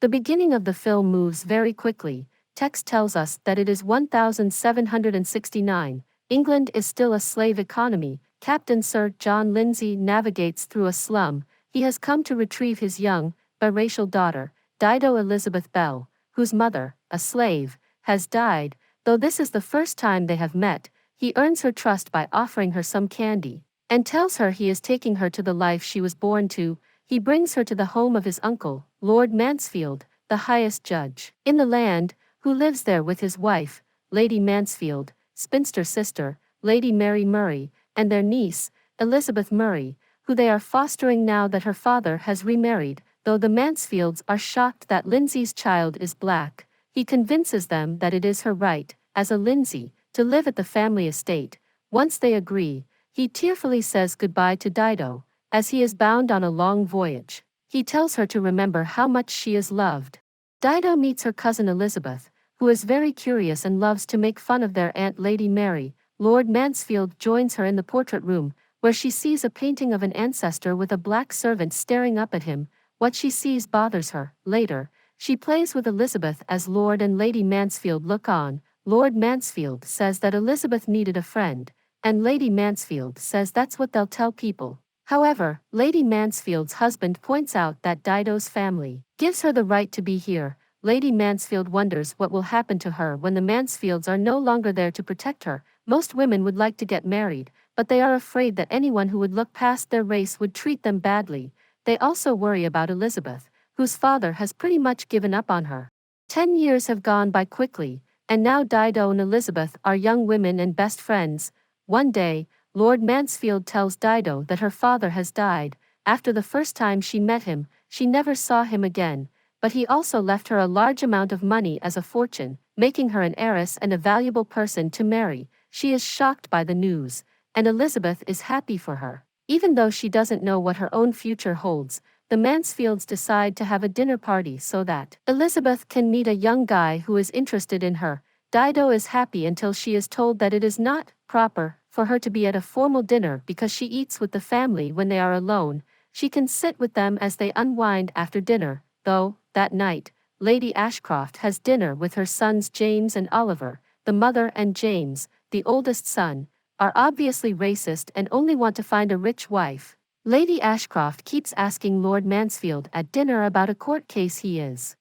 The beginning of the film moves very quickly. Text tells us that it is 1769. England is still a slave economy. Captain Sir John Lindsay navigates through a slum. He has come to retrieve his young, biracial daughter, Dido Elizebeth Belle, whose mother, a slave, has died. Though this is the first time they have met, he earns her trust by offering her some candy, and tells her he is taking her to the life she was born to. He brings her to the home of his uncle, Lord Mansfield, the highest judge in the land, who lives there with his wife, Lady Mansfield, spinster sister, Lady Mary Murray, and their niece, Elizabeth Murray, who they are fostering now that her father has remarried. Though the Mansfields are shocked that Lindsay's child is black, he convinces them that it is her right, as a Lindsay, to live at the family estate. Once they agree, he tearfully says goodbye to Dido, as he is bound on a long voyage. He tells her to remember how much she is loved. Dido meets her cousin Elizabeth, who is very curious and loves to make fun of their Aunt Lady Mary. Lord Mansfield joins her in the portrait room, where she sees a painting of an ancestor with a black servant staring up at him. What she sees bothers her. Later, she plays with Elizabeth as Lord and Lady Mansfield look on. Lord Mansfield says that Elizabeth needed a friend, and Lady Mansfield says that's what they'll tell people. However, Lady Mansfield's husband points out that Dido's family gives her the right to be here. Lady Mansfield wonders what will happen to her when the Mansfields are no longer there to protect her. Most women would like to get married, but they are afraid that anyone who would look past their race would treat them badly. They also worry about Elizabeth, whose father has pretty much given up on her. 10 years have gone by quickly, and now Dido and Elizabeth are young women and best friends. One day, Lord Mansfield tells Dido that her father has died. After the first time she met him, she never saw him again, but he also left her a large amount of money as a fortune, making her an heiress and a valuable person to marry. She is shocked by the news, and Elizabeth is happy for her. Even though she doesn't know what her own future holds, the Mansfields decide to have a dinner party so that Elizabeth can meet a young guy who is interested in her. Dido is happy until she is told that it is not proper for her to be at a formal dinner because she eats with the family when they are alone. She can sit with them as they unwind after dinner, though, that night, Lady Ashcroft has dinner with her sons James and Oliver. The mother and James, the oldest son, are obviously racist and only want to find a rich wife. Lady Ashcroft keeps asking Lord Mansfield at dinner about a court case he is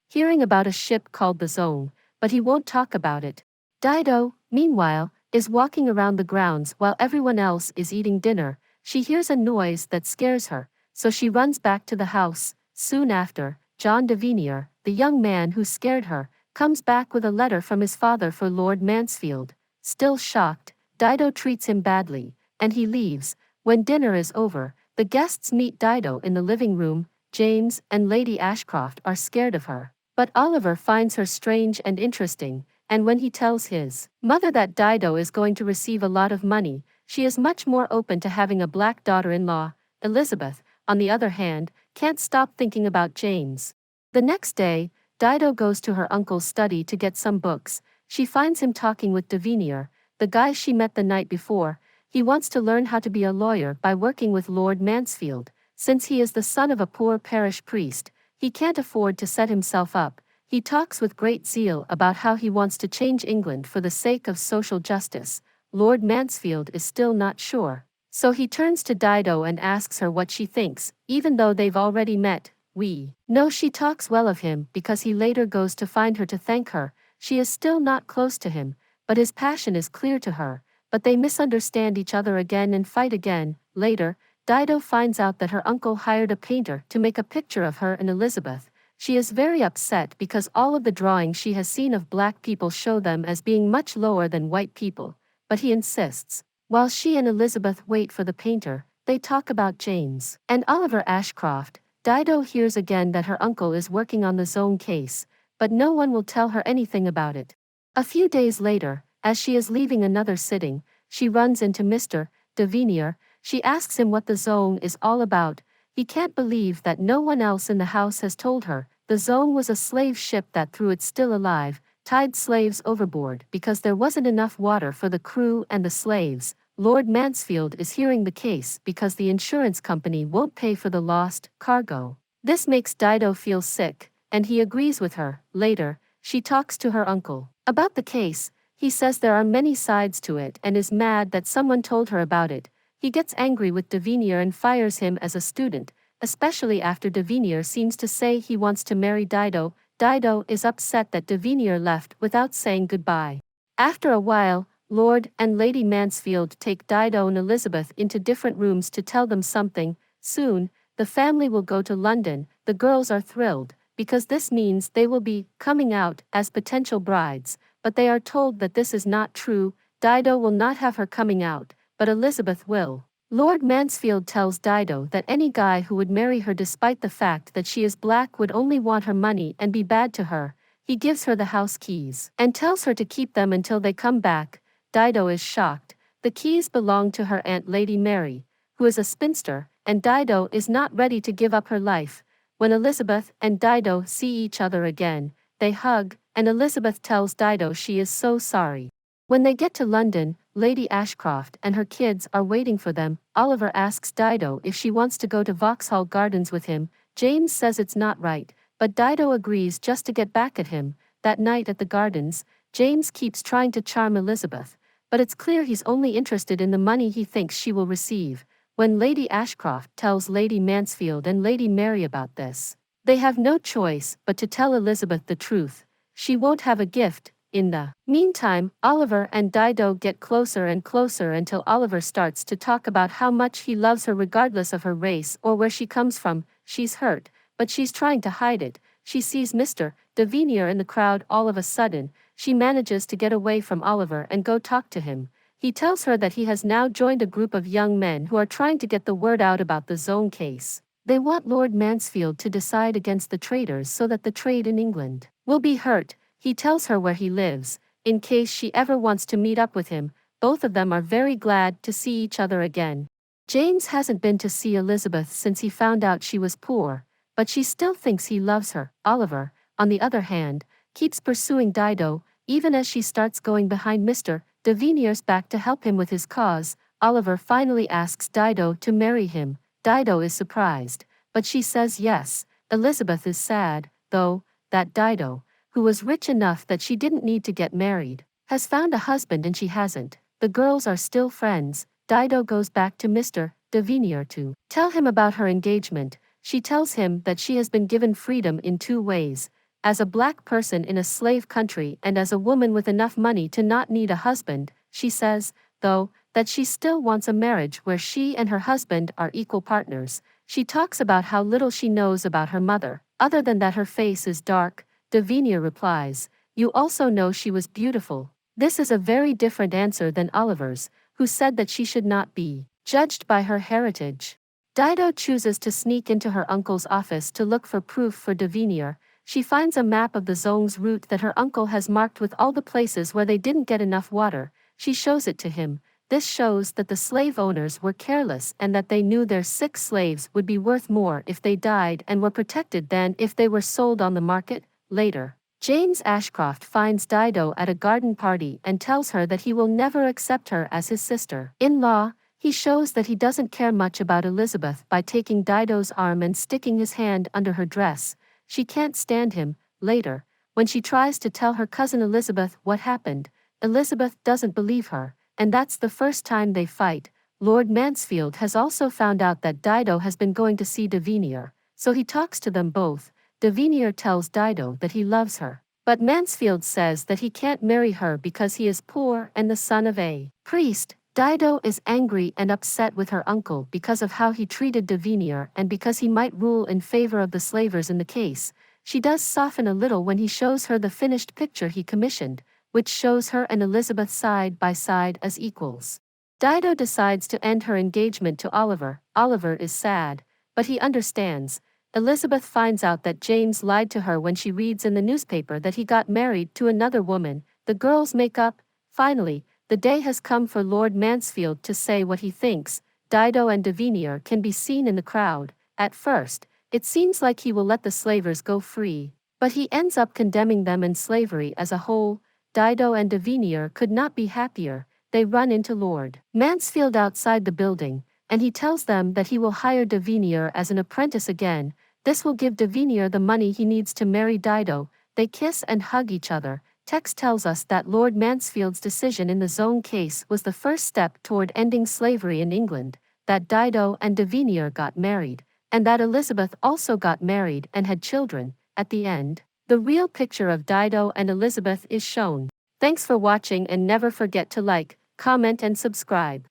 hearing about a ship called the Zone, but he won't talk about it. Dido, meanwhile, is walking around the grounds while everyone else is eating dinner. She hears a noise that scares her, so she runs back to the house. Soon after, John Devenier, the young man who scared her, comes back with a letter from his father for Lord Mansfield. Still shocked, Dido treats him badly, and he leaves. When dinner is over, the guests meet Dido in the living room. James and Lady Ashcroft are scared of her, but Oliver finds her strange and interesting, and when he tells his mother that Dido is going to receive a lot of money, she is much more open to having a black daughter-in-law. Elizabeth, on the other hand, can't stop thinking about James. The next day, Dido goes to her uncle's study to get some books. She finds him talking with Devenier, the guy she met the night before. He wants to learn how to be a lawyer by working with Lord Mansfield. Since he is the son of a poor parish priest, he can't afford to set himself up. He talks with great zeal about how he wants to change England for the sake of social justice. Lord Mansfield is still not sure, so he turns to Dido and asks her what she thinks. Even though they've already met, we know she talks well of him because he later goes to find her to thank her. She is still not close to him, but his passion is clear to her. But they misunderstand each other again and fight again. Later, Dido finds out that her uncle hired a painter to make a picture of her and Elizabeth. She is very upset because all of the drawings she has seen of black people show them as being much lower than white people, but he insists. While she and Elizabeth wait for the painter, they talk about James and Oliver Ashcroft. Dido hears again that her uncle is working on the Zone case, but no one will tell her anything about it. A few days later, as she is leaving another sitting, she runs into Mr. Devenier. She asks him what the Zone is all about. He can't believe that no one else in the house has told her. The Zone was a slave ship that threw its still alive, tied slaves overboard because there wasn't enough water for the crew and the slaves. Lord Mansfield is hearing the case because the insurance company won't pay for the lost cargo. This makes Dido feel sick. and he agrees with her. Later, she talks to her uncle about the case. He says there are many sides to it and is mad that someone told her about it. He gets angry with Devenier and fires him as a student, especially after Devenier seems to say he wants to marry Dido. Dido is upset that Devenier left without saying goodbye. After a while, Lord and Lady Mansfield take Dido and Elizabeth into different rooms to tell them something. Soon, the family will go to London. The girls are thrilled, because this means they will be coming out as potential brides, but they are told that this is not true. Dido will not have her coming out, but Elizabeth will. Lord Mansfield tells Dido that any guy who would marry her despite the fact that she is black would only want her money and be bad to her. He gives her the house keys and tells her to keep them until they come back. Dido is shocked. The keys belong to her Aunt Lady Mary, who is a spinster, and Dido is not ready to give up her life. When Elizabeth and Dido see each other again, they hug, and Elizabeth tells Dido she is so sorry. When they get to London, Lady Ashcroft and her kids are waiting for them. Oliver asks Dido if she wants to go to Vauxhall Gardens with him. James says it's not right, but Dido agrees just to get back at him. That night at the gardens, James keeps trying to charm Elizabeth, but it's clear he's only interested in the money he thinks she will receive. When Lady Ashcroft tells Lady Mansfield and Lady Mary about this, they have no choice but to tell Elizabeth the truth. She won't have a gift. In the meantime, Oliver and Dido get closer and closer until Oliver starts to talk about how much he loves her regardless of her race or where she comes from. She's hurt, but she's trying to hide it. She sees Mr. Devenier in the crowd. All of a sudden, she manages to get away from Oliver and go talk to him. He tells her that he has now joined a group of young men who are trying to get the word out about the Zone case. They want Lord Mansfield to decide against the traders so that the trade in England will be hurt. He tells her where he lives, in case she ever wants to meet up with him. Both of them are very glad to see each other again. James hasn't been to see Elizabeth since he found out she was poor, but she still thinks he loves her. Oliver, on the other hand, keeps pursuing Dido, even as she starts going behind Mr. Devenier's back to help him with his cause. Oliver finally asks Dido to marry him. Dido is surprised, but she says yes. Elizabeth is sad, though, that Dido, who was rich enough that she didn't need to get married, has found a husband and she hasn't. The girls are still friends. Dido goes back to Mr. Devenier to tell him about her engagement. She tells him that she has been given freedom in two ways: as a black person in a slave country and as a woman with enough money to not need a husband. She says, though, that she still wants a marriage where she and her husband are equal partners. She talks about how little she knows about her mother, other than that her face is dark. Devenier replies, "You also know she was beautiful." This is a very different answer than Oliver's, who said that she should not be judged by her heritage. Dido chooses to sneak into her uncle's office to look for proof for Devenier. She finds a map of the Zone's route that her uncle has marked with all the places where they didn't get enough water. She shows it to him. This shows that the slave owners were careless and that they knew their 6 slaves would be worth more if they died and were protected than if they were sold on the market. Later, James Ashcroft finds Dido at a garden party and tells her that he will never accept her as his sister-in-law. He shows that he doesn't care much about Elizabeth by taking Dido's arm and sticking his hand under her dress. She can't stand him. Later, when she tries to tell her cousin Elizabeth what happened, Elizabeth doesn't believe her, and that's the first time they fight. Lord Mansfield has also found out that Dido has been going to see Devenier, so he talks to them both. Devenier tells Dido that he loves her, but Mansfield says that he can't marry her because he is poor and the son of a priest. Dido is angry and upset with her uncle because of how he treated Devenier and because he might rule in favor of the slavers in the case. She does soften a little when he shows her the finished picture he commissioned, which shows her and Elizabeth side by side as equals. Dido decides to end her engagement to Oliver. Oliver is sad, but he understands. Elizabeth finds out that James lied to her when she reads in the newspaper that he got married to another woman. The girls make up. Finally, the day has come for Lord Mansfield to say what he thinks. Dido and Devenier can be seen in the crowd. At first, it seems like he will let the slavers go free, but he ends up condemning them and slavery as a whole. Dido and Devenier could not be happier. They run into Lord Mansfield outside the building, and he tells them that he will hire Devenier as an apprentice again. This will give Devenir the money he needs to marry Dido. They kiss and hug each other. Text tells us that Lord Mansfield's decision in the Zone case was the first step toward ending slavery in England, that Dido and Devenir got married, and that Elizabeth also got married and had children. At the end, the real picture of Dido and Elizabeth is shown. Thanks for watching, and never forget to like, comment and subscribe.